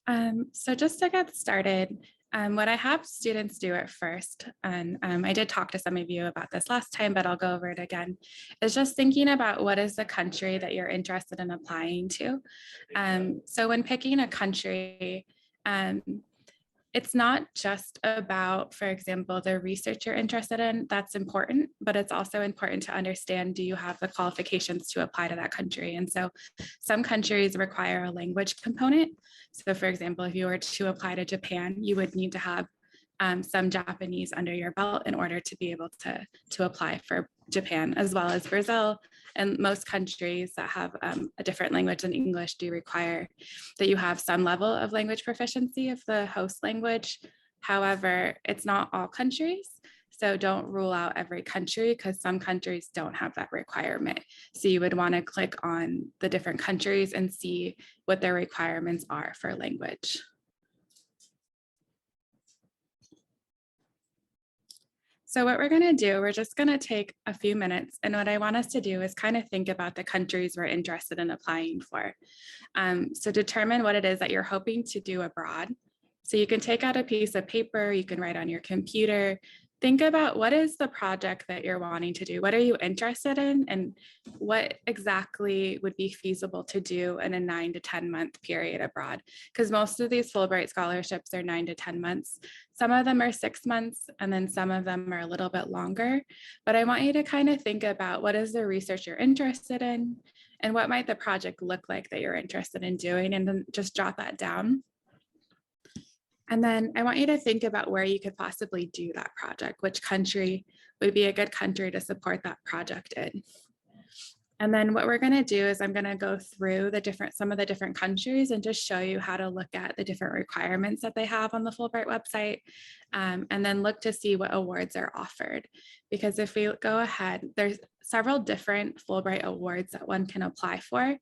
So just to get started, what I have students do at first, and I did talk to some of you about this last time, but I'll go over it again, is just thinking about what is the country that you're interested in applying to. So when picking a country, it's not just about, for example, the research you're interested in. That's important, but it's also important to understand, do you have the qualifications to apply to that country? And so some countries require a language component. So for example, if you were to apply to Japan, you would need to have some Japanese under your belt in order to be able to apply for Japan, as well as Brazil. And most countries that have a different language than English do require that you have some level of language proficiency of the host language. However, it's not all countries. So don't rule out every country, because some countries don't have that requirement. So you would want to click on the different countries and see what their requirements are for language. So what we're going to do, we're just going to take a few minutes. And what I want us to do is kind of think about the countries we're interested in applying for. So determine what it is that you're hoping to do abroad. So you can take out a piece of paper, you can write on your computer. Think about, what is the project that you're wanting to do? What are you interested in? And what exactly would be feasible to do in a 9 to 10 month period abroad? Because most of these Fulbright scholarships are 9 to 10 months. Some of them are 6 months, and then some of them are a little bit longer. But I want you to kind of think about, what is the research you're interested in? And what might the project look like that you're interested in doing? And then just jot that down. And then I want you to think about where you could possibly do that project. Which country would be a good country to support that project in? And then what we're going to do is I'm going to go through some of the different countries and just show you how to look at the different requirements that they have on the Fulbright website, and then look to see what awards are offered. Because if we go ahead, there's several different Fulbright awards that one can apply for.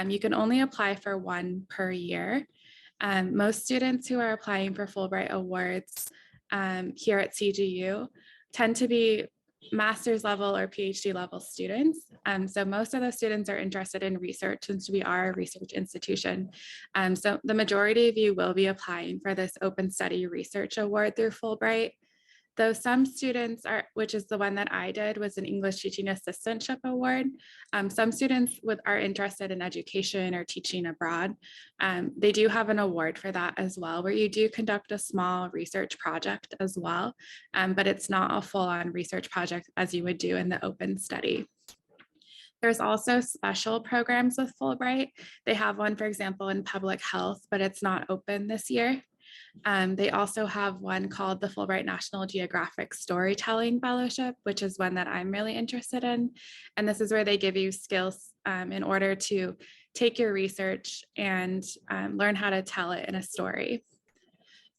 You can only apply for one per year. Most students who are applying for Fulbright awards here at CGU tend to be master's level or PhD level students. So most of the students are interested in research, since we are a research institution. So the majority of you will be applying for this Open Study Research Award through Fulbright. Though some students are, which is the one that I did, was an English Teaching Assistantship Award. Some students are interested in education or teaching abroad. They do have an award for that as well, where you do conduct a small research project as well, but it's not a full-on research project as you would do in the open study. There's also special programs with Fulbright. They have one, for example, in public health, but it's not open this year. They also have one called the Fulbright National Geographic Storytelling Fellowship, which is one that I'm really interested in. And this is where they give you skills in order to take your research and learn how to tell it in a story.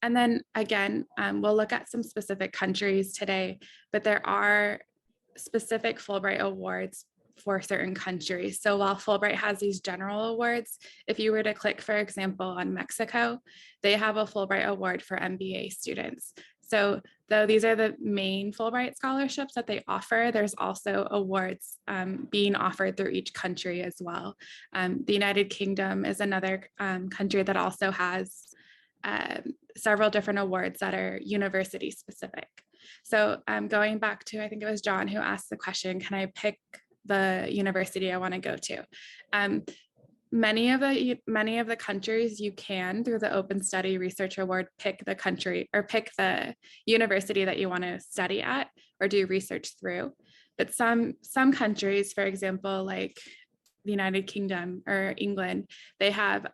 And then again, we'll look at some specific countries today, but there are specific Fulbright awards for certain countries. So while Fulbright has these general awards, if you were to click, for example, on Mexico, they have a Fulbright award for MBA students. So though these are the main Fulbright scholarships that they offer, there's also awards being offered through each country as well. The United Kingdom is another country that also has several different awards that are university specific. So going back to, I think it was John who asked the question, can I pick the university I want to go to? Many of the countries you can, through the Open Study Research Award, pick the country or pick the university that you want to study at or do research through. But some countries, for example, like the United Kingdom or England, they have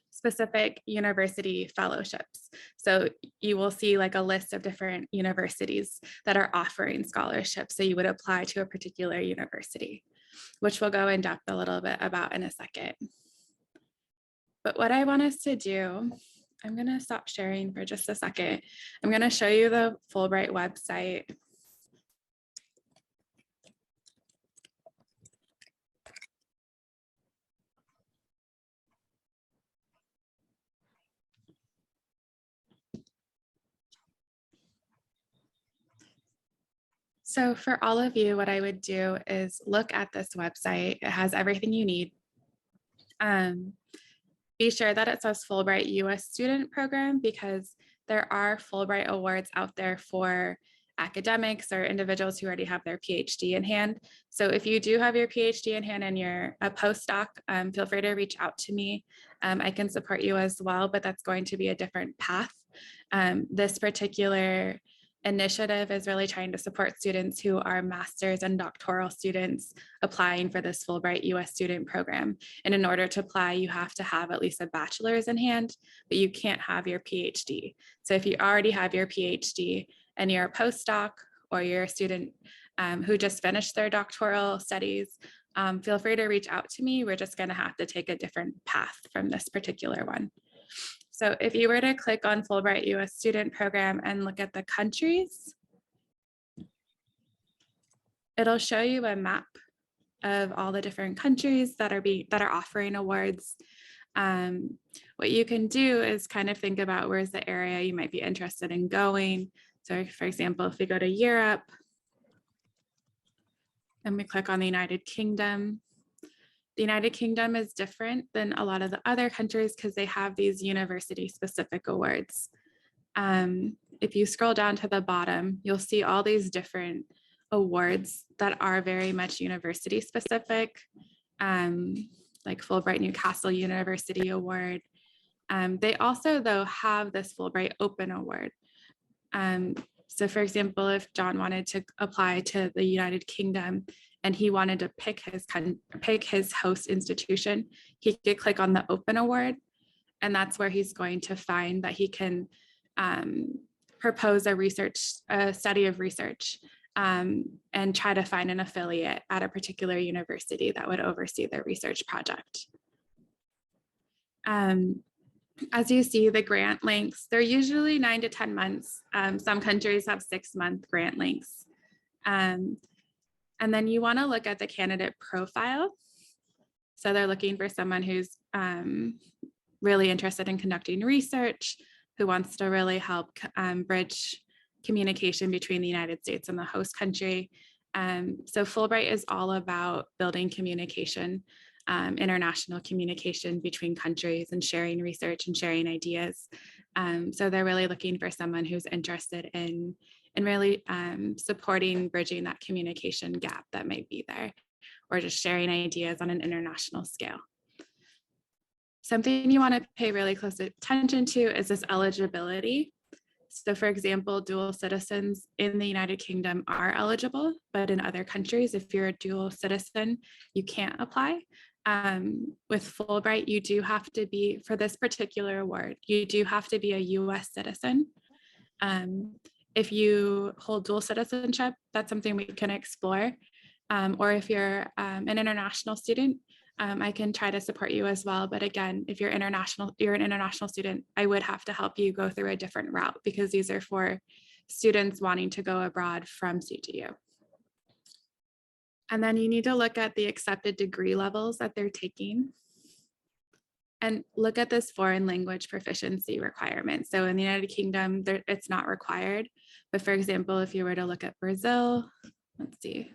specific university fellowships. So you will see like a list of different universities that are offering scholarships. So you would apply to a particular university, which we'll go in depth a little bit about in a second. But what I want us to do, I'm going to stop sharing for just a second. I'm going to show you the Fulbright website. So for all of you, what I would do is look at this website. It has everything you need. be sure that it says Fulbright US Student Program, because there are Fulbright awards out there for academics or individuals who already have their PhD in hand. So if you do have your PhD in hand and you're a postdoc, feel free to reach out to me. I can support you as well, but that's going to be a different path. This particular initiative is really trying to support students who are master's and doctoral students applying for this Fulbright US student program. And in order to apply, you have to have at least a bachelor's in hand, but you can't have your PhD. So if you already have your PhD and you're a postdoc or you're a student who just finished their doctoral studies, feel free to reach out to me. We're just going to have to take a different path from this particular one. So if you were to click on Fulbright US Student Program and look at the countries, it'll show you a map of all the different countries that are offering awards. What you can do is kind of think about where's the area you might be interested in going. So for example, if we go to Europe and we click on the United Kingdom, the United Kingdom is different than a lot of the other countries because they have these university specific awards. If you scroll down to the bottom, you'll see all these different awards that are very much university specific, like Fulbright Newcastle University Award. They also though have this Fulbright Open Award. So for example, if John wanted to apply to the United Kingdom and he wanted to pick his host institution, he could click on the Open Award, and that's where he's going to find that he can propose a study of research and try to find an affiliate at a particular university that would oversee their research project. As you see, the grant lengths, they're usually 9 to 10 months. Some countries have 6-month grant lengths. And then you want to look at the candidate profile. So they're looking for someone who's really interested in conducting research, who wants to really help bridge communication between the United States and the host country. So Fulbright is all about building communication, international communication between countries and sharing research and sharing ideas. So they're really looking for someone who's interested in really supporting bridging that communication gap that might be there, or just sharing ideas on an international scale. Something you want to pay really close attention to is this eligibility. So for example, dual citizens in the United Kingdom are eligible, but in other countries, if you're a dual citizen, you can't apply. With Fulbright, you do have to be, for this particular award, you do have to be a US citizen. If you hold dual citizenship, that's something we can explore. Or if you're an international student, I can try to support you as well. But again, if you're an international student, I would have to help you go through a different route, because these are for students wanting to go abroad from CGU. And then you need to look at the accepted degree levels that they're taking, and look at this foreign language proficiency requirement. So in the United Kingdom, it's not required. But for example, if you were to look at Brazil, let's see.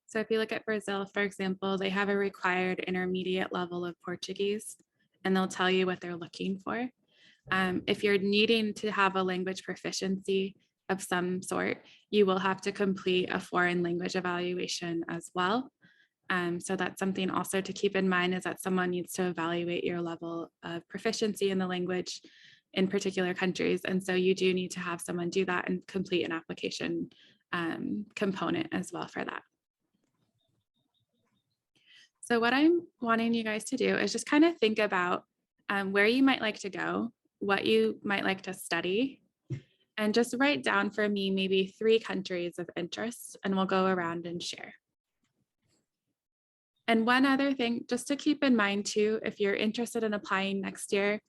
So if you look at Brazil, for example, they have a required intermediate level of Portuguese, and they'll tell you what they're looking for. If you're needing to have a language proficiency of some sort, you will have to complete a foreign language evaluation as well. So that's something also to keep in mind, is that someone needs to evaluate your level of proficiency in the language in particular countries. And so you do need to have someone do that and complete an application component as well for that. So what I'm wanting you guys to do is just kind of think about where you might like to go, what you might like to study, and just write down for me maybe 3 countries of interest, and we'll go around and share. And one other thing, just to keep in mind too, if you're interested in applying next year,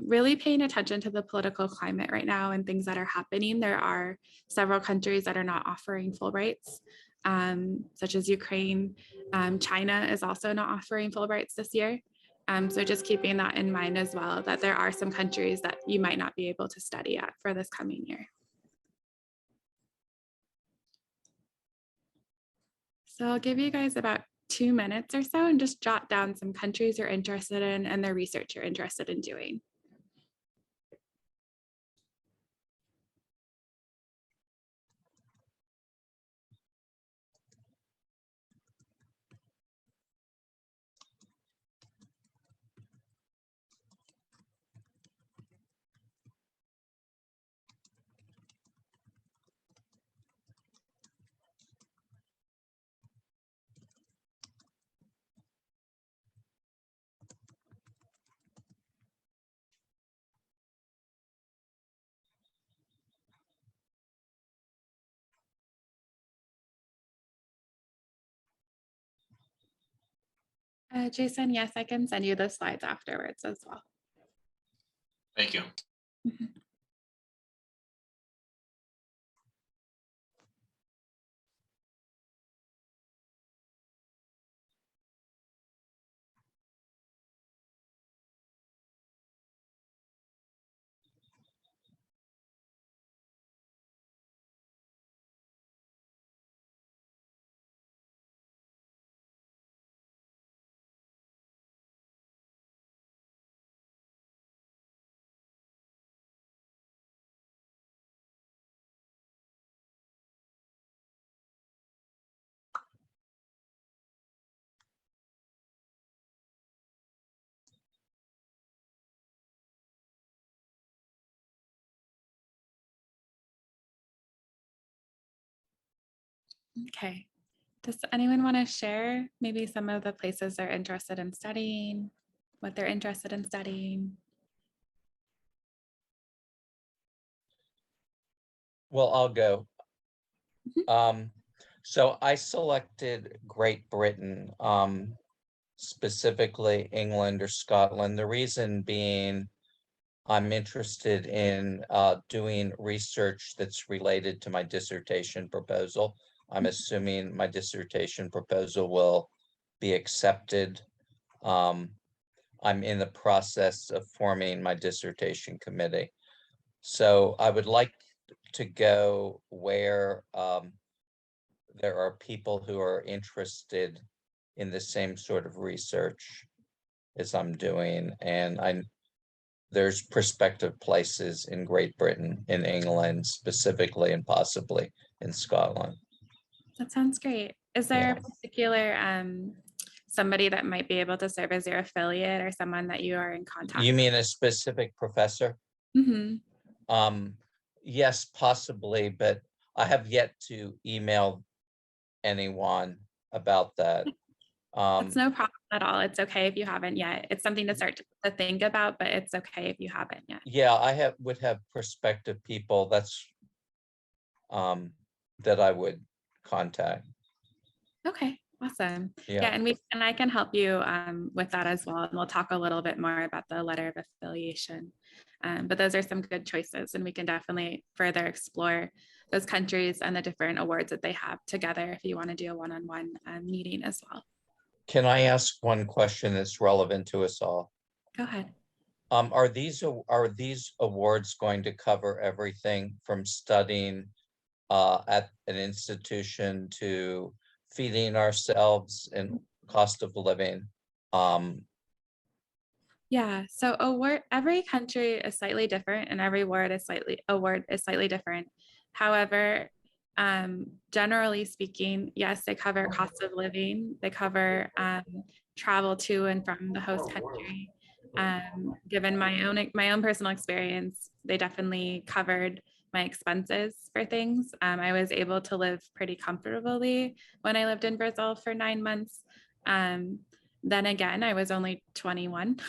really paying attention to the political climate right now and things that are happening. There are several countries that are not offering Fulbrights, such as Ukraine. China is also not offering Fulbrights this year. So just keeping that in mind as well, that there are some countries that you might not be able to study at for this coming year. So I'll give you guys about 2 minutes or so and just jot down some countries you're interested in and the research you're interested in doing. Jason, yes, I can send you the slides afterwards as well. Thank you. Mhm. Okay. Does anyone want to share maybe some of the places they're interested in studying, what they're interested in studying? Well, I'll go. Mhm. So I selected Great Britain, specifically England or Scotland. The reason being I'm interested in doing research that's related to my dissertation proposal. I'm assuming my dissertation proposal will be accepted. I'm in the process of forming my dissertation committee. So I would like to go where there are people who are interested in the same sort of research as I'm doing. And there's prospective places in Great Britain, in England specifically, and possibly in Scotland. That sounds great. Is there Yeah. a particular somebody that might be able to serve as your affiliate or someone that you are in contact You mean a specific professor? with? Mhm. Yes, possibly, but I have yet to email anyone about that. That's no problem at all. It's okay if you haven't yet. It's something to start to think about, but it's okay if you haven't yet. Yeah, would have prospective people that's that I would contact. Okay, awesome. Yeah. Yeah, and I can help you with that as well. And we'll talk a little bit more about the letter of affiliation. But those are some good choices, and we can definitely further explore those countries and the different awards that they have together if you want to do a one-on-one meeting as well. Can I ask one question that's relevant to us all? Go ahead. Are these awards going to cover everything from studying at an institution to feeding ourselves and cost of living? Yeah, so every country is slightly different and every award is slightly different. However, generally speaking, yes, they cover cost of living, they cover travel to and from the host country. Given my own personal experience, they definitely covered my expenses for things. I was able to live pretty comfortably when I lived in Brazil for 9 months. Then again, I was only 21.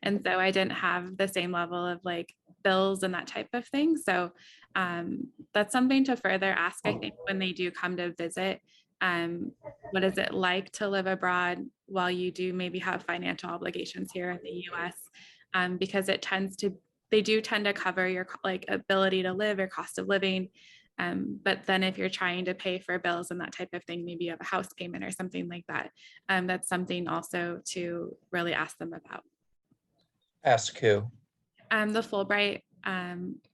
And so I didn't have the same level of like bills and that type of thing. So that's something to further ask, I think, when they do come to visit. What is it like to live abroad while you do maybe have financial obligations here in the US? Because they do tend to cover your like ability to live or cost of living. But then if you're trying to pay for bills and that type of thing, maybe you have a house payment or something like that. That's something also to really ask them about. Ask who? The Fulbright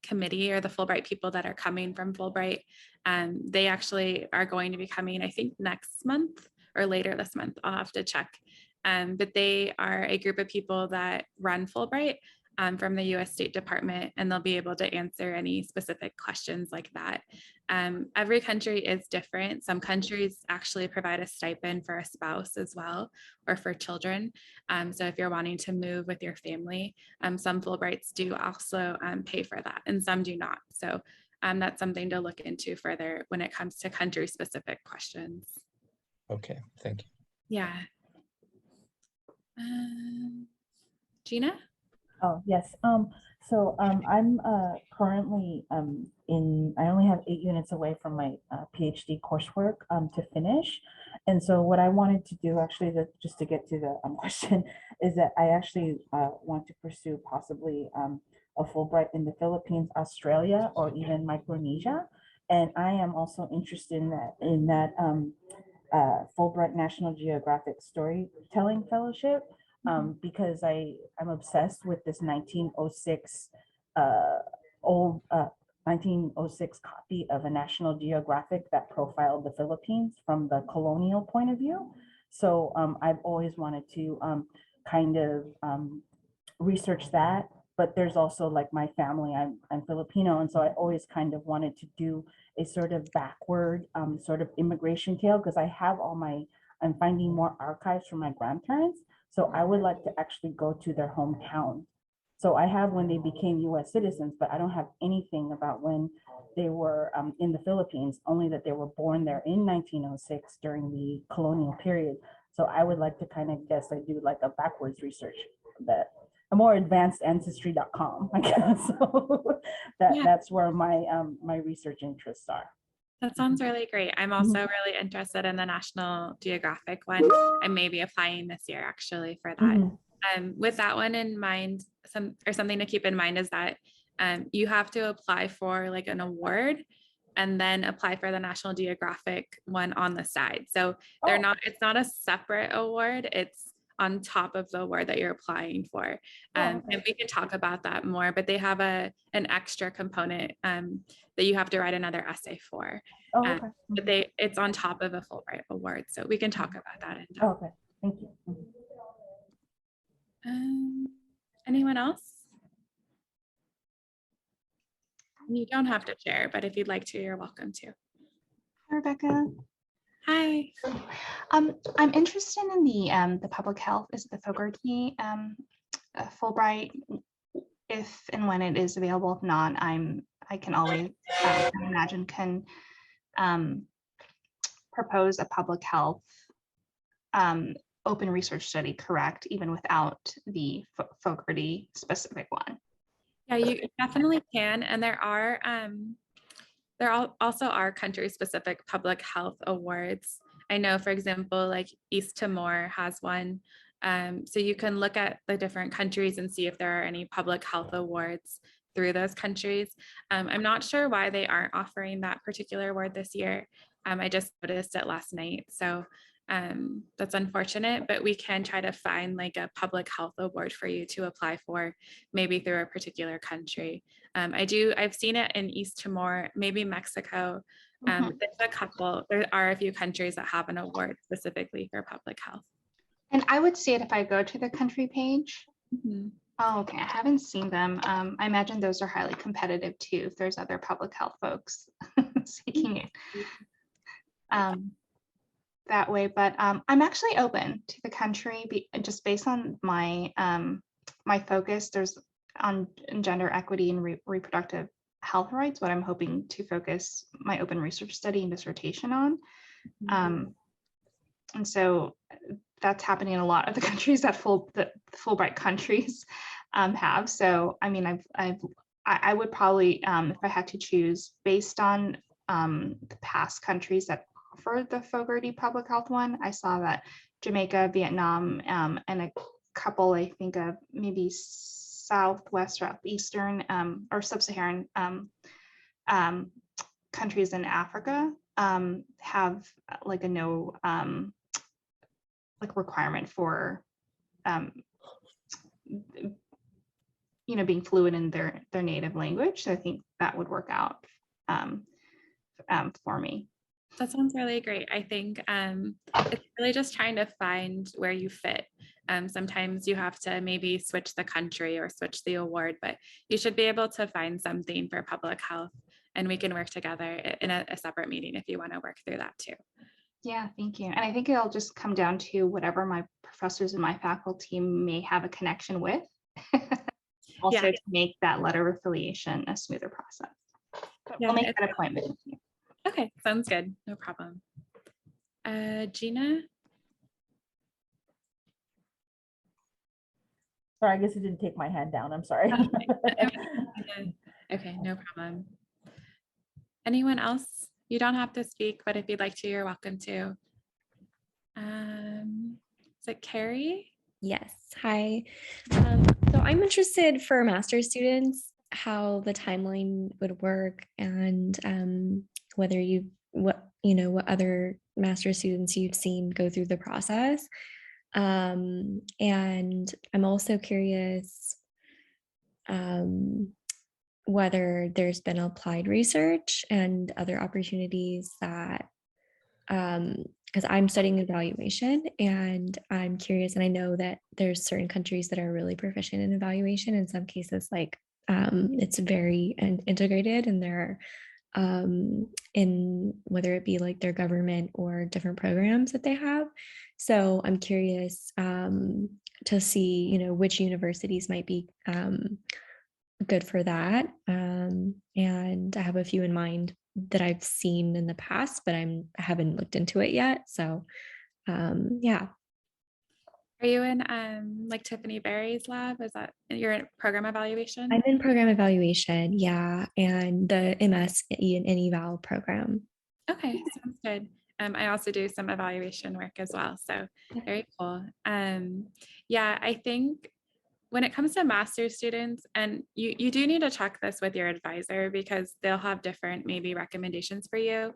committee, or the Fulbright people that are coming from Fulbright, they actually are going to be coming, I think, next month or later this month. I'll have to check. But they are a group of people that run Fulbright from the US State Department, and they'll be able to answer any specific questions like that. Every country is different. Some countries actually provide a stipend for a spouse as well, or for children. So if you're wanting to move with your family, some Fulbrights do also pay for that, and some do not. So that's something to look into further when it comes to country specific questions. Okay, thank you. Yeah. Gina? Oh, yes. So I'm currently I only have 8 units away from my PhD coursework to finish. And so what I wanted to do actually, just to get to the question, is that I actually want to pursue possibly a Fulbright in the Philippines, Australia, or even Micronesia. And I am also interested in that Fulbright National Geographic Storytelling Fellowship. Because I'm obsessed with this 1906 old 1906 copy of a National Geographic that profiled the Philippines from the colonial point of view. So I've always wanted to kind of research that. But there's also like my family, I'm Filipino, and so I always kind of wanted to do a sort of backward sort of immigration tale, because I'm finding more archives from my grandparents. So I would like to actually go to their hometown. So I have when they became US citizens, but I don't have anything about when they were in the Philippines, only that they were born there in 1906 during the colonial period. So I would like to kind of guess, I do like a backwards research, that a more advanced ancestry.com, I guess. So that's where my research interests are. That sounds really great. I'm also really interested in the National Geographic one. I may be applying this year actually for that. With that one in mind, something to keep in mind is that you have to apply for like an award and then apply for the National Geographic one on the side. So it's not a separate award. It's on top of the award that you're applying for. And we can talk about that more, but they have an extra component that you have to write another essay for. But it's on top of a Fulbright award. So we can talk about that. Okay, thank you. Anyone else? You don't have to share, but if you'd like to, you're welcome to. Hi, Rebecca. Hi. I'm interested in the public health. Is it the Fogarty Fulbright? If and when it is available. If not, I can always imagine can propose a public health open research study, correct? Even without the Fogarty specific one. Yeah, you definitely can, and there also are country-specific public health awards. I know, for example, like East Timor has one. So you can look at the different countries and see if there are any public health awards through those countries. I'm not sure why they aren't offering that particular award this year. I just noticed it last night. So that's unfortunate, but we can try to find like a public health award for you to apply for, maybe through a particular country. I've seen it in East Timor, maybe Mexico. There's a couple, there are a few countries that have an award specifically for public health. And I would see it if I go to the country page. Oh, okay, I haven't seen them. I imagine those are highly competitive too, if there's other public health folks seeking it. That way, but I'm actually open to the country just based on my my focus. There's on gender equity and reproductive health rights, what I'm hoping to focus my open research study and dissertation on. And so that's happening in a lot of the countries that the Fulbright countries have. So I mean, I would probably, if I had to choose based on the past countries that for the Fogarty public health one, I saw that Jamaica, Vietnam, and a couple, I think of maybe southwest, southeastern, or sub-Saharan countries in Africa have like a no like requirement for being fluent in their native language. So I think that would work out for me. That sounds really great. I think it's really just trying to find where you fit. Sometimes you have to maybe switch the country or switch the award, but you should be able to find something for public health, and we can work together in a separate meeting if you want to work through that too. Yeah, thank you. And I think it'll just come down to whatever my professors and my faculty may have a connection with. Also Yeah. to make that letter of affiliation a smoother process. But Yeah, we'll make that appointment with you. Okay, sounds good. No problem. Gina? Sorry, I guess it didn't take my hand down. I'm sorry. Okay, no problem. Anyone else? You don't have to speak, but if you'd like to, you're welcome to. Is it Carrie? Yes. Hi. So I'm interested for master's students how the timeline would work, and whether what other master's students you've seen go through the process. And I'm also curious whether there's been applied research and other opportunities that because I'm studying evaluation, and I'm curious, and I know that there's certain countries that are really proficient in evaluation. In some cases, like it's very integrated in their in whether it be like their government or different programs that they have. So I'm curious to see, which universities might be good for that. And I have a few in mind that I've seen in the past, but I haven't looked into it yet. So yeah. Are you in like Tiffany Berry's lab? Is that you're in program evaluation? I'm in program evaluation, yeah, and the MS and eval program. Okay, sounds good. I also do some evaluation work as well, so very cool. Yeah, I think when it comes to master's students, and you do need to check this with your advisor because they'll have different maybe recommendations for you.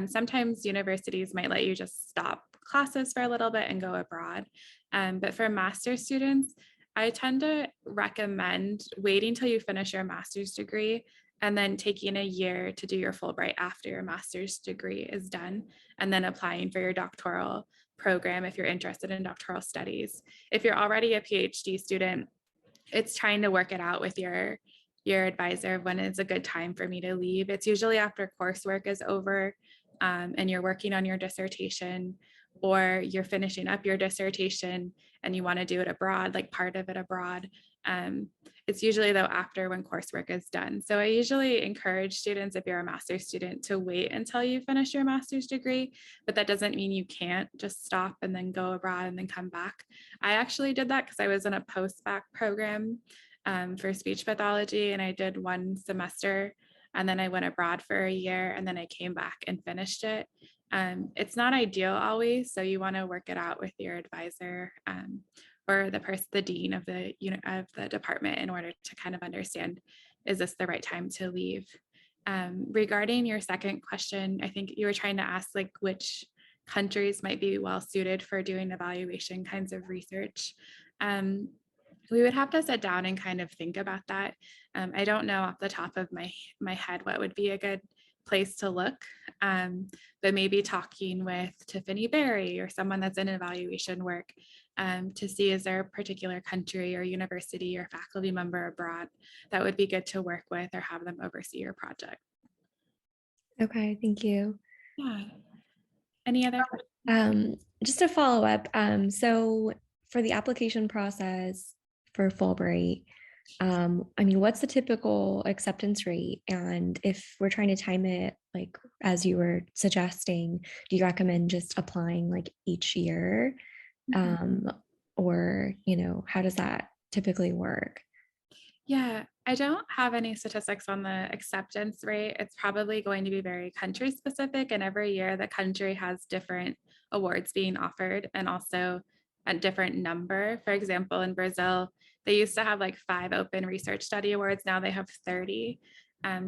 Sometimes universities might let you just stop classes for a little bit and go abroad. But for master's students, I tend to recommend waiting till you finish your master's degree and then taking a year to do your Fulbright after your master's degree is done, and then applying for your doctoral program if you're interested in doctoral studies. If you're already a PhD student, it's trying to work it out with your advisor when it's a good time for me to leave. It's usually after coursework is over and you're working on your dissertation, or you're finishing up your dissertation and you want to do it abroad, like part of it abroad. It's usually though after when coursework is done. So I usually encourage students, if you're a master's student, to wait until you finish your master's degree, but that doesn't mean you can't just stop and then go abroad and then come back. I actually did that because I was in a post-bac program for speech pathology, and I did one semester and then I went abroad for a year and then I came back and finished it. It's not ideal always, so you want to work it out with your advisor or the dean of the department in order to kind of understand, is this the right time to leave? Regarding your second question, I think you were trying to ask like which countries might be well suited for doing evaluation kinds of research. We would have to sit down and kind of think about that. I don't know off the top of my head what would be a good place to look, but maybe talking with Tiffany Berry or someone that's in evaluation work to see, is there a particular country or university or faculty member abroad that would be good to work with or have them oversee your project. Okay, thank you. Yeah. Any other questions? Just to follow up, so for the application process for Fulbright, I mean, what's the typical acceptance rate? And if we're trying to time it, like as you were suggesting, do you recommend just applying like each year? Or, how does that typically work? Yeah, I don't have any statistics on the acceptance rate. It's probably going to be very country specific, and every year the country has different awards being offered and also a different number. For example, in Brazil, they used to have like 5 open research study awards. Now they have 30.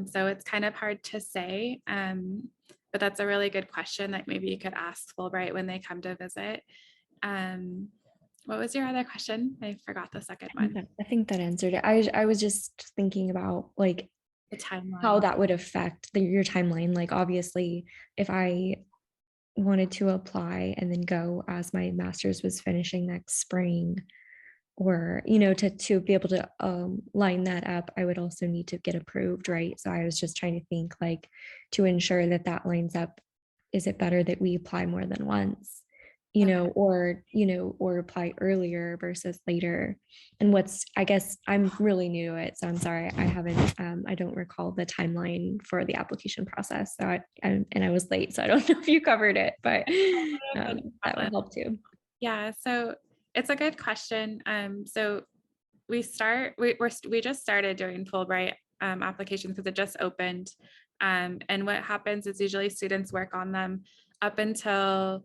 So it's kind of hard to say, but that's a really good question that maybe you could ask Fulbright when they come to visit. What was your other question? I forgot the second one. I think that answered it. I was just thinking about like The timeline. how that would affect your timeline. Like obviously, if I wanted to apply and then go as my master's was finishing next spring, or to be able to line that up, I would also need to get approved, right? So I was just trying to think, like, to ensure that that lines up, is it better that we apply more than once, or apply earlier versus later? And I guess I'm really new to it, so I'm sorry, I don't recall the timeline for the application process. So I was late, so I don't know if you covered it, but that would help too. Yeah, so it's a good question. So we just started doing Fulbright applications because it just opened. And what happens is usually students work on them up until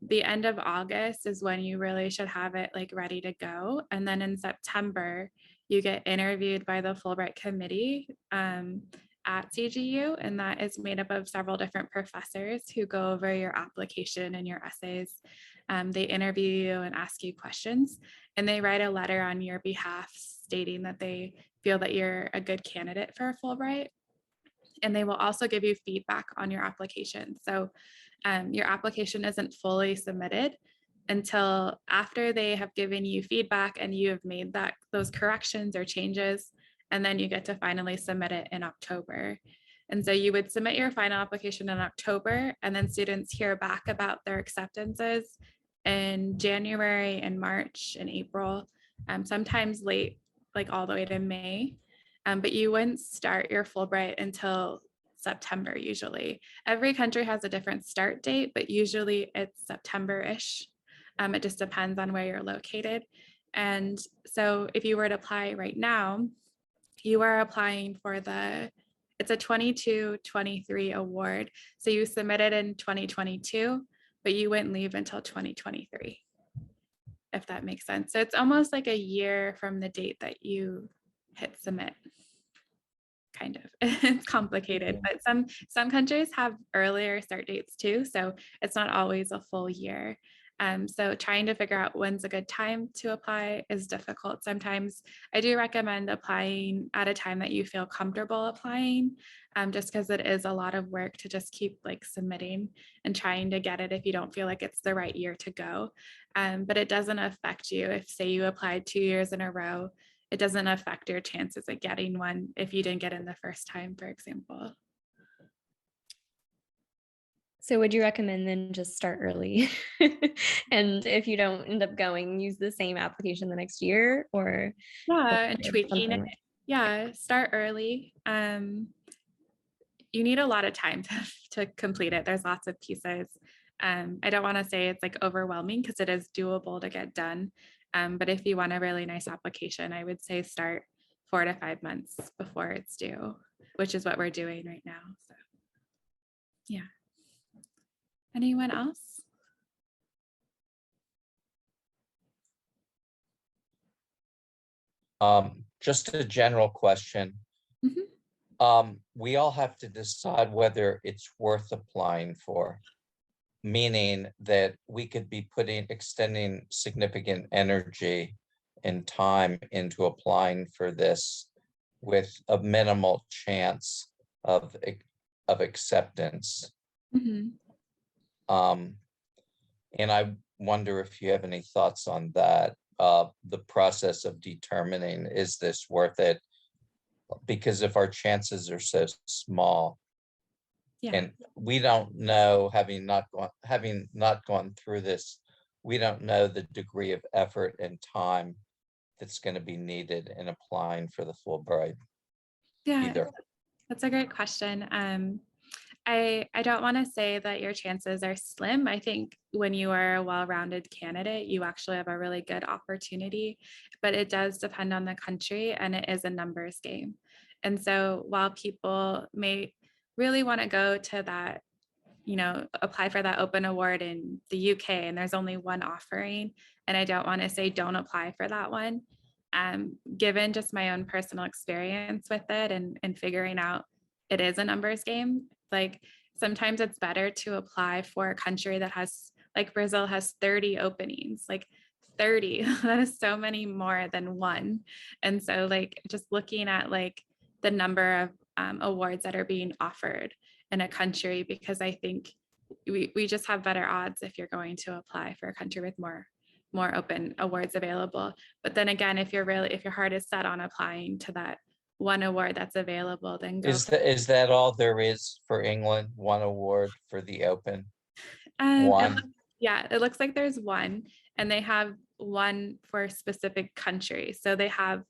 the end of August is when you really should have it like ready to go. And then in September, you get interviewed by the Fulbright committee at CGU, and that is made up of several different professors who go over your application and your essays. They interview you and ask you questions, and they write a letter on your behalf stating that they feel that you're a good candidate for a Fulbright. And they will also give you feedback on your application. So your application isn't fully submitted until after they have given you feedback and you have made those corrections or changes, and then you get to finally submit it in October. And so you would submit your final application in October, and then students hear back about their acceptances in January and March and April, sometimes late, like all the way to May. But you wouldn't start your Fulbright until September usually. Every country has a different start date, but usually it's September-ish. It just depends on where you're located. And so if you were to apply right now, you are applying for it's a 22-23 award. So you submitted in 2022, but you wouldn't leave until 2023, if that makes sense. So it's almost like a year from the date that you hit submit. Kind of. It's complicated, but some countries have earlier start dates too, so it's not always a full year. So trying to figure out when's a good time to apply is difficult. Sometimes I do recommend applying at a time that you feel comfortable applying, just because it is a lot of work to just keep like submitting and trying to get it if you don't feel like it's the right year to go. But it doesn't affect you if, say, you applied 2 years in a row. It doesn't affect your chances of getting one if you didn't get in the first time, for example. So would you recommend then just start early? And if you don't end up going, use the same application the next year, or? Yeah, and tweaking it. Yeah, start early. You need a lot of time to complete it. There's lots of pieces. I don't want to say it's like overwhelming because it is doable to get done. But if you want a really nice application, I would say start 4 to 5 months before it's due, which is what we're doing right now. So, yeah. Anyone else? Just a general question. Mhm. We all have to decide whether it's worth applying for, meaning that we could be extending significant energy and time into applying for this with a minimal chance of acceptance. Mhm. And I wonder if you have any thoughts on that, the process of determining, is this worth it? Because if our chances are so small, Yeah. and we don't know, having not gone through this, we don't know the degree of effort and time that's going to be needed in applying for the Fulbright Yeah, either. that's a great question. I don't want to say that your chances are slim. I think when you are a well-rounded candidate, you actually have a really good opportunity, but it does depend on the country, and it is a numbers game. And so while people may really want to go to that, apply for that open award in the UK, and there's only one offering, and I don't want to say don't apply for that one. Given just my own personal experience with it and figuring out it is a numbers game. Like sometimes it's better to apply for a country that has, like Brazil has 30 openings, like 30, that is so many more than one. And so like just looking at like the number of awards that are being offered in a country, because I think we just have better odds if you're going to apply for a country with more open awards available. But then again, if your heart is set on applying to that one award that's available, then go. Is that all there is for England? One award for the Open? One? Yeah, it looks like there's one, and they have one for specific countries. So they have,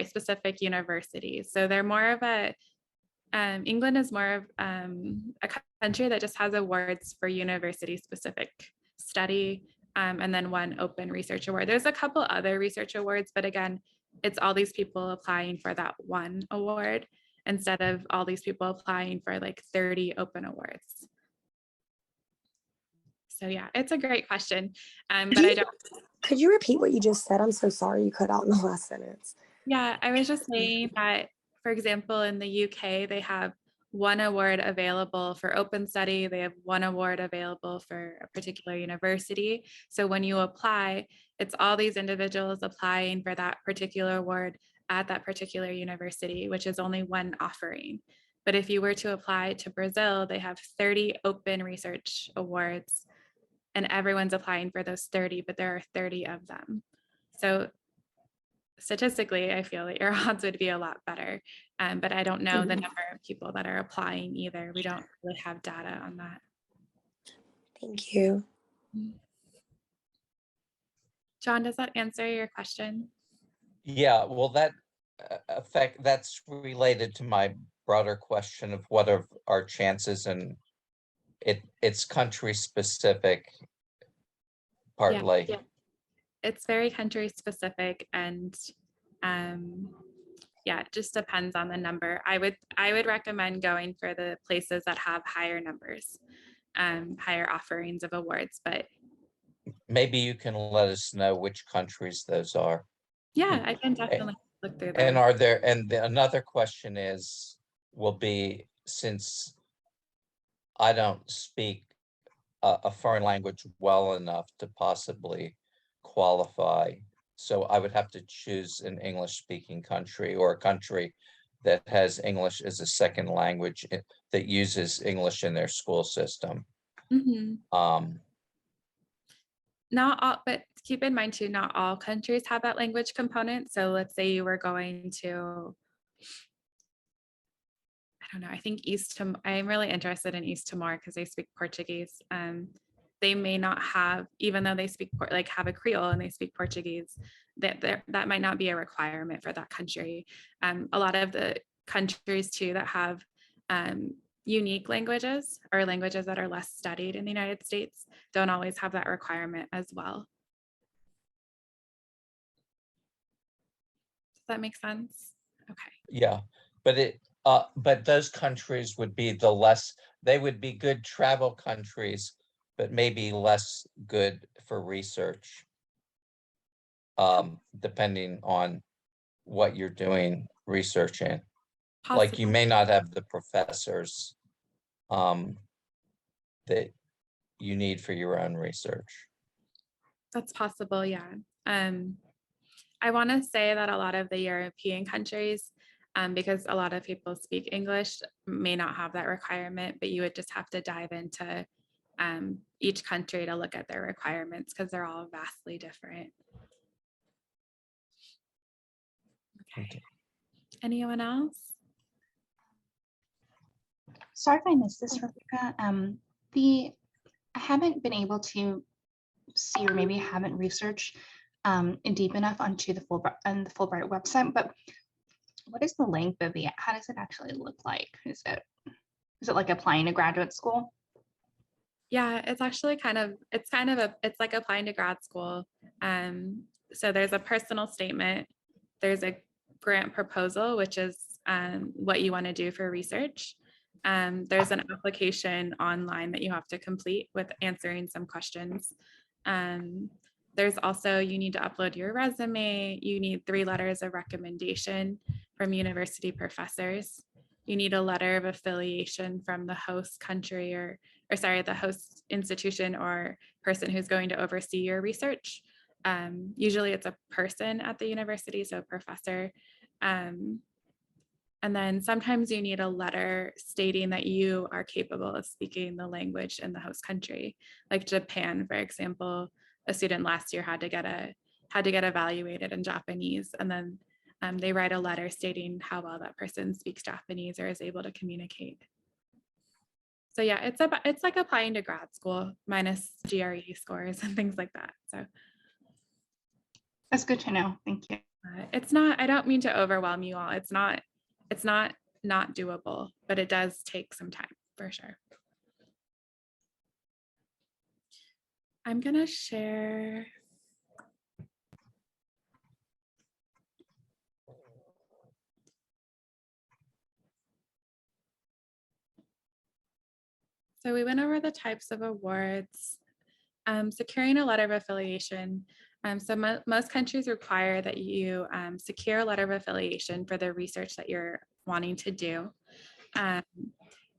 specific universities. So they're more of a, England is more of a country that just has awards for university specific study, and then one open research award. There's a couple other research awards, but again, it's all these people applying for that one award instead of all these people applying for like 30 open awards. So yeah, it's a great question. But I don't. Could you repeat what you just said? I'm so sorry, you cut out in the last sentence. Yeah, I was just saying that, for example, in the UK, they have one award available for open study. They have one award available for a particular university. So when you apply, it's all these individuals applying for that particular award at that particular university, which is only one offering. But if you were to apply to Brazil, they have 30 open research awards, and everyone's applying for those 30, but there are 30 of them. So statistically, I feel that your odds would be a lot better. But I don't know the number of people that are applying either. We don't really have data on that. Thank you. John, does that answer your question? Yeah, well, that's related to my broader question of what are our chances, and it's country specific partly. Yeah. It's very country specific, and yeah, it just depends on the number. I would recommend going for the places that have higher numbers, higher offerings of awards. But maybe you can let us know which countries those are. yeah, I can definitely look through And them. another question will be, since I don't speak a foreign language well enough to possibly qualify, so I would have to choose an English-speaking country, or a country that has English as a second language, that uses English in their school system. Not all, but keep in mind too, not all countries have that language component. So let's say you were going to, I don't know, I think I'm really interested in East Timor because they speak Portuguese. They may not have, even though they speak have a Creole and they speak Portuguese, that might not be a requirement for that country. A lot of the countries too that have unique languages, or languages that are less studied in the United States, don't always have that requirement as well. Does that make sense? Okay. Yeah, but those countries would be they would be good travel countries, but maybe less good for research, depending on what you're doing research in. Like you may not have the professors that you need for your own research. That's possible, yeah. I want to say that a lot of the European countries, because a lot of people speak English, may not have that requirement, but you would just have to dive into each country to look at their requirements, because they're all vastly different. Okay. Anyone else? Sorry if I missed this, Rebecca. I haven't been able to see, or maybe haven't researched in deep enough onto the Fulbright website, but what is the length of how does it actually look like? Is it like applying to graduate school? Yeah, it's actually it's like applying to grad school. So there's a personal statement, there's a grant proposal, which is what you want to do for research. There's an application online that you have to complete with answering some questions. There's also, you need to upload your resume. You need 3 letters of recommendation from university professors. you need a letter of affiliation from the host country or sorry, the host institution or person who's going to oversee your research. Usually it's a person at the university, so a professor. And then sometimes you need a letter stating that you are capable of speaking the language in the host country. Like Japan, for example, a student last year had to get evaluated in Japanese, and then they write a letter stating how well that person speaks Japanese or is able to communicate. So yeah, it's like applying to grad school minus GRE scores and things like that. So That's good to know. Thank you. it's not, I don't mean to overwhelm you all. It's not doable, but it does take some time for sure. I'm gonna share. So we went over the types of awards, securing a letter of affiliation. So most countries require that you secure a letter of affiliation for the research that you're wanting to do.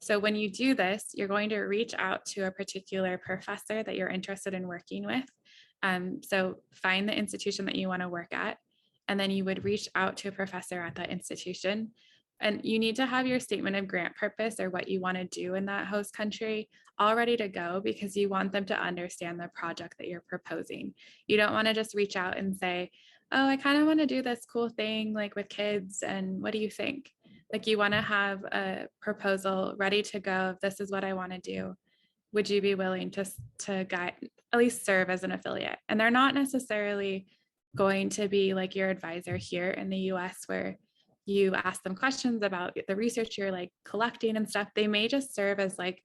So when you do this, you're going to reach out to a particular professor that you're interested in working with. So find the institution that you want to work at, and then you would reach out to a professor at that institution. And you need to have your statement of grant purpose or what you want to do in that host country all ready to go, because you want them to understand the project that you're proposing. You don't want to just reach out and say, oh, I kind of want to do this cool thing like with kids, and what do you think? Like, you want to have a proposal ready to go. This is what I want to do. Would you be willing to guide, at least serve as an affiliate? And they're not necessarily going to be like your advisor here in the US, where you ask them questions about the research you're like collecting and stuff. They may just serve as like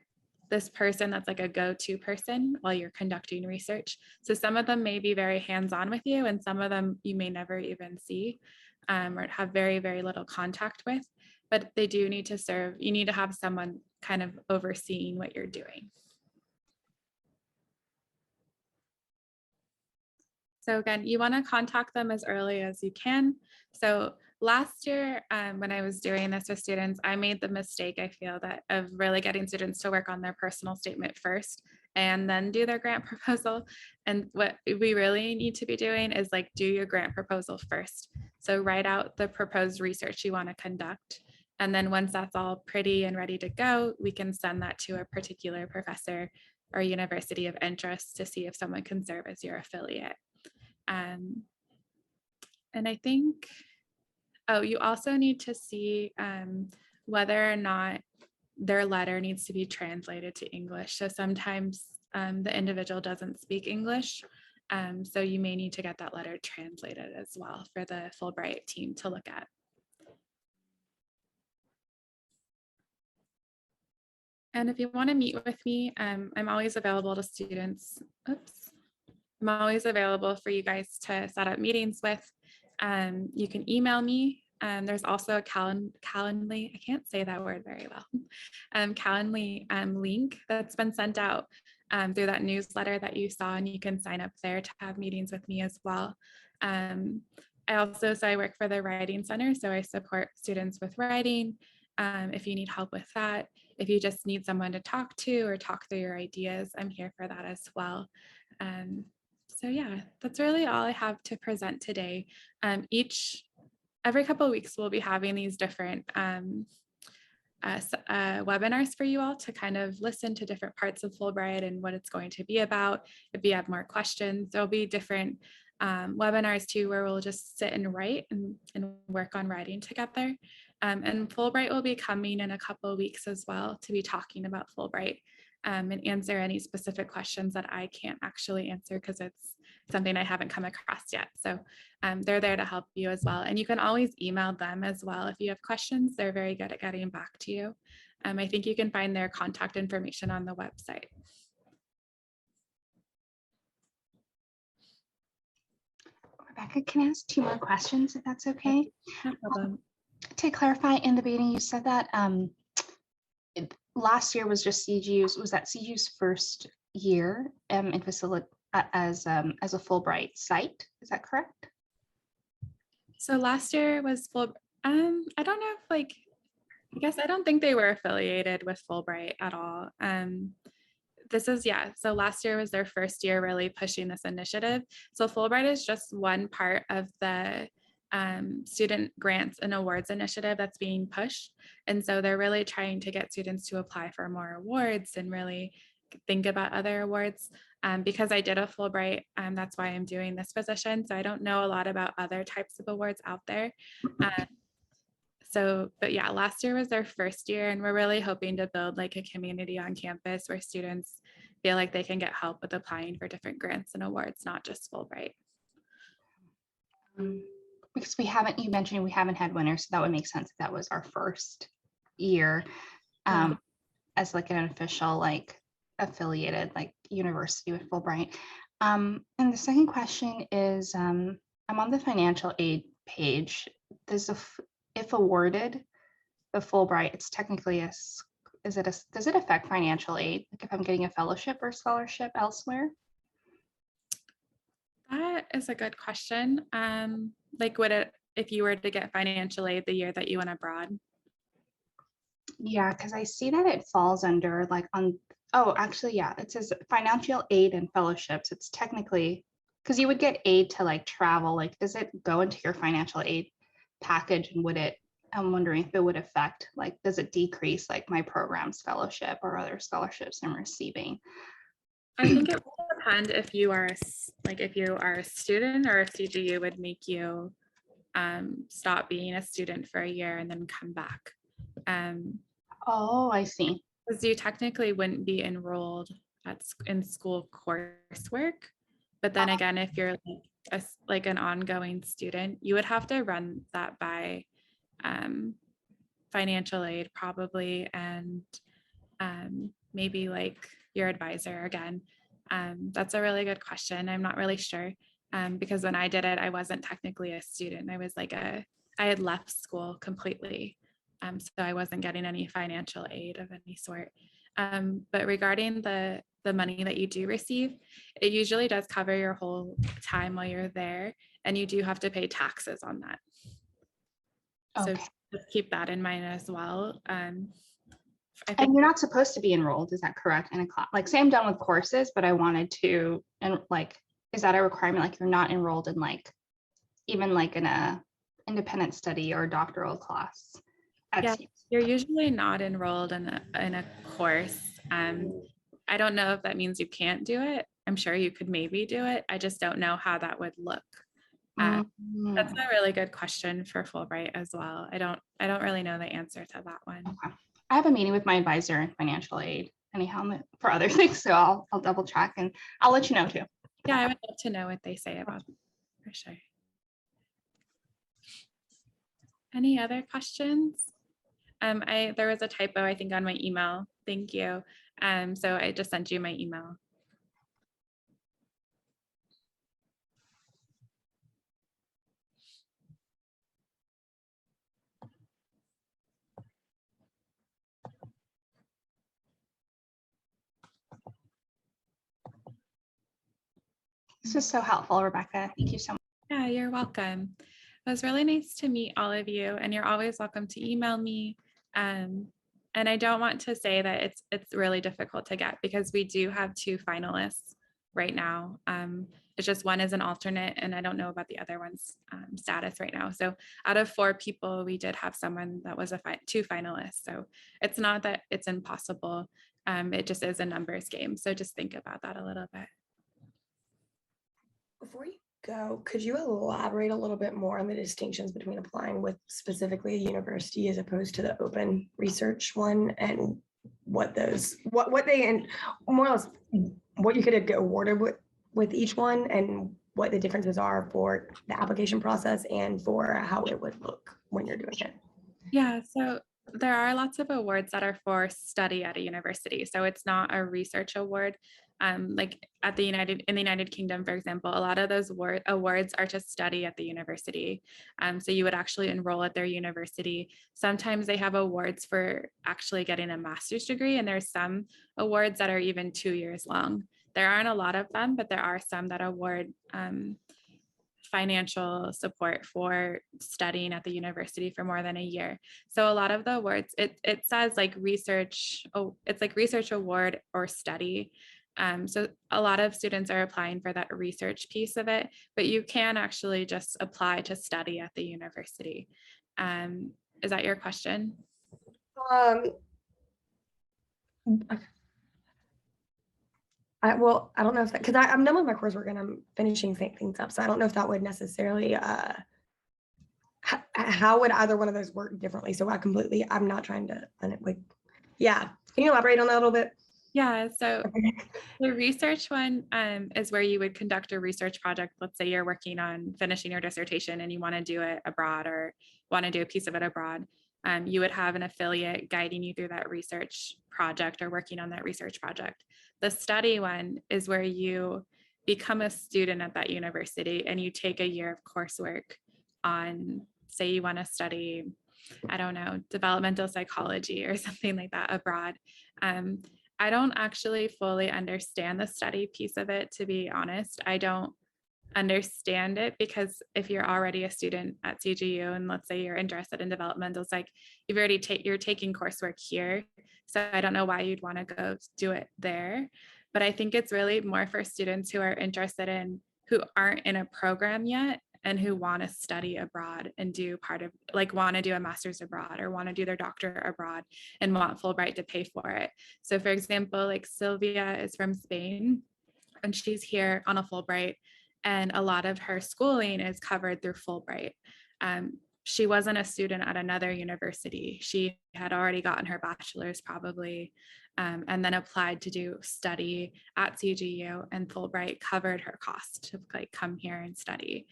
this person that's like a go-to person while you're conducting research. So some of them may be very hands-on with you, and some of them you may never even see or have very, very little contact with, but they do need to serve. You need to have someone kind of overseeing what you're doing. So again, you want to contact them as early as you can. So last year, when I was doing this with students, I made the mistake, I feel, that of really getting students to work on their personal statement first and then do their grant proposal. And what we really need to be doing is like do your grant proposal first. So write out the proposed research you want to conduct. And then once that's all pretty and ready to go, we can send that to a particular professor or university of interest to see if someone can serve as your affiliate. And I think, oh, you also need to see whether or not their letter needs to be translated to English. So sometimes the individual doesn't speak English. So you may need to get that letter translated as well for the Fulbright team to look at. And if you want to meet with me, I'm always available to students. Oops. I'm always available for you guys to set up meetings with. You can email me. There's also a Calendly, I can't say that word very well, Calendly link that's been sent out through that newsletter that you saw, and you can sign up there to have meetings with me as well. I work for the Writing Center, so I support students with writing. If you need help with that, if you just need someone to talk to or talk through your ideas, I'm here for that as well. So yeah, that's really all I have to present today. Every couple of weeks, we'll be having these different webinars for you all to kind of listen to different parts of Fulbright and what it's going to be about. If you have more questions, there'll be different webinars too, where we'll just sit and write and work on writing together. And Fulbright will be coming in a couple of weeks as well to be talking about Fulbright and answer any specific questions that I can't actually answer because it's something I haven't come across yet. So they're there to help you as well. And you can always email them as well. If you have questions, they're very good at getting back to you. I think you can find their contact information on the website. Rebecca, can I ask 2 more questions if that's okay? No problem. To clarify, in the beginning, you said that last year was just CGU's. Was that CGU's first year in facility as a Fulbright site? Is that correct? So last year was Fulbright. I don't know if I guess I don't think they were affiliated with Fulbright at all. This is, yeah, so last year was their first year really pushing this initiative. So Fulbright is just one part of the student grants and awards initiative that's being pushed. And so they're really trying to get students to apply for more awards and really think about other awards. Because I did a Fulbright, that's why I'm doing this position. So I don't know a lot about other types of awards out there. But yeah, last year was their first year, and we're really hoping to build like a community on campus where students feel like they can get help with applying for different grants and awards, not just Fulbright. Because you mentioned we haven't had winners, so that would make sense if that was our first year as like an official, like affiliated like university with Fulbright. And the second question is, I'm on the financial aid page. There's if awarded the Fulbright, it's technically does it affect financial aid? Like if I'm getting a fellowship or scholarship elsewhere? That is a good question. Like would it, if you were to get financial aid the year that you went abroad? Yeah, because I see that it falls under like actually, yeah, it says financial aid and fellowships. It's technically, because you would get aid to like travel, like does it go into your financial aid package, and I'm wondering if it would affect, like, does it decrease like my program's fellowship or other scholarships I'm receiving? I think it will depend if you are a student, or if CGU would make you stop being a student for a year and then come back. Oh, I see. Because you technically wouldn't be enrolled in school coursework. But then again, if you're like an ongoing student, you would have to run that by financial aid probably, and maybe like your advisor again. That's a really good question. I'm not really sure because when I did it, I wasn't technically a student. I had left school completely. So I wasn't getting any financial aid of any sort. But regarding the money that you do receive, it usually does cover your whole time while you're there, and you do have to pay taxes on that. Okay. So just keep that in mind as well. And you're not supposed to be enrolled, is that correct? In a class, like say I'm done with courses, but I wanted to, and like, is that a requirement? Like you're not enrolled in like, even like in a independent study or doctoral class? Yeah, you're usually not enrolled in a course. I don't know if that means you can't do it. I'm sure you could maybe do it. I just don't know how that would look. That's a really good question for Fulbright as well. I don't really know the answer to that one. Okay. I have a meeting with my advisor in financial aid anyhow for other things, so I'll double check and I'll let you know too. Yeah, I would love to know what they say about it, for sure. Any other questions? There was a typo, I think, on my email. Thank you. So I just sent you my email. This is so helpful, Rebecca. Thank you so much. Yeah, you're welcome. It was really nice to meet all of you, and you're always welcome to email me. And I don't want to say that it's really difficult to get, because we do have 2 finalists right now. It's just one is an alternate, and I don't know about the other one's status right now. So out of 4 people, we did have someone that was 2 finalists. So it's not that it's impossible. It just is a numbers game. So just think about that a little bit. Before you go, could you elaborate a little bit more on the distinctions between applying with specifically a university as opposed to the open research one, and what they, and more or less what you could get awarded with each one, and what the differences are for the application process and for how it would look when you're doing it? Yeah, so there are lots of awards that are for study at a university. So it's not a research award. Like in the United Kingdom, for example, a lot of those awards are to study at the university. So you would actually enroll at their university. Sometimes they have awards for actually getting a master's degree, and there's some awards that are even 2 years long. There aren't a lot of them, but there are some that award financial support for studying at the university for more than a year. So a lot of the awards, it says like research, oh, it's like research award or study. So a lot of students are applying for that research piece of it, but you can actually just apply to study at the university. Is that your question? Well, I don't know if that, because I'm done with my coursework and I'm finishing things up, so I don't know if that would necessarily, how would either one of those work differently? So I'm not trying to, like, yeah. Can you elaborate on that a little bit? Yeah, so the research one is where you would conduct a research project. Let's say you're working on finishing your dissertation and you want to do it abroad or want to do a piece of it abroad. You would have an affiliate guiding you through that research project or working on that research project. The study one is where you become a student at that university and you take a year of coursework on, say you want to study, I don't know, developmental psychology or something like that abroad. I don't actually fully understand the study piece of it, to be honest. I don't understand it because if you're already a student at CGU and let's say you're interested in developmental psych, you're taking coursework here. So I don't know why you'd want to go do it there. But I think it's really more for students who are interested in, who aren't in a program yet and who want to study abroad and do want to do a master's abroad or want to do their doctorate abroad and want Fulbright to pay for it. So for example, like Sylvia is from Spain and she's here on a Fulbright and a lot of her schooling is covered through Fulbright. She wasn't a student at another university. She had already gotten her bachelor's probably, and then applied to do study at CGU, and Fulbright covered her cost to like come here and study.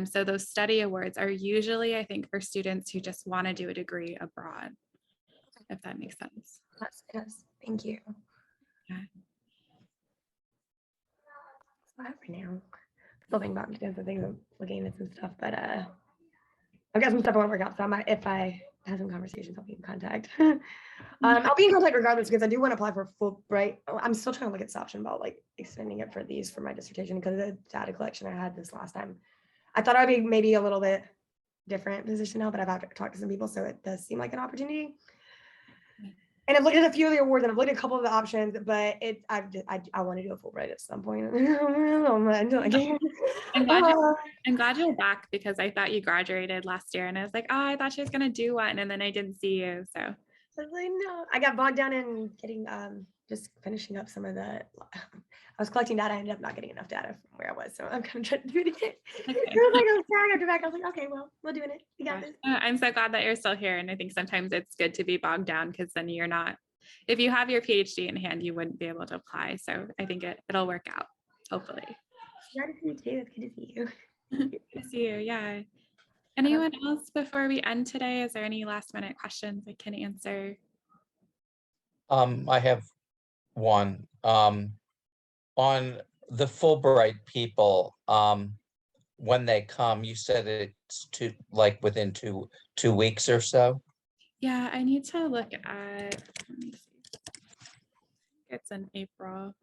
So those study awards are usually, I think, for students who just want to do a degree abroad, if that makes sense. Yes, thank you. Yeah. So right now, still thinking about different things, I'm looking at some stuff, but I've got some stuff I want to work out. So if I have some conversations, I'll be in contact. I'll be in contact regardless because I do want to apply for Fulbright. I'm still trying to look at this option about like extending it for my dissertation because of the data collection I had this last time. I thought I'd be maybe a little bit different position now, but I've had to talk to some people, so it does seem like an opportunity. And I've looked at a few of the awards and I've looked at a couple of the options, but I want to do a Fulbright at some point. I'm glad you're back because I thought you graduated last year and I was like, oh, I thought she was going to do one and then I didn't see you. So I was like, no, I got bogged down in getting just finishing up some of the. I was collecting data. I ended up not getting enough data from where I was, so I'm kind of trying to do it again. Okay. It was like I was tired after back. I was like, okay, well, we're doing it. We got this. I'm so glad that you're still here. And I think sometimes it's good to be bogged down because then you're not, if you have your PhD in hand, you wouldn't be able to apply. So I think it'll work out, hopefully. Nice to see you too. It's good to see you. Good to see you. Yeah. Anyone else before we end today? Is there any last minute questions I can answer? I have one. On the Fulbright people, when they come, you said it's within two weeks or so. Yeah, I need to look at, let me see. It's in April.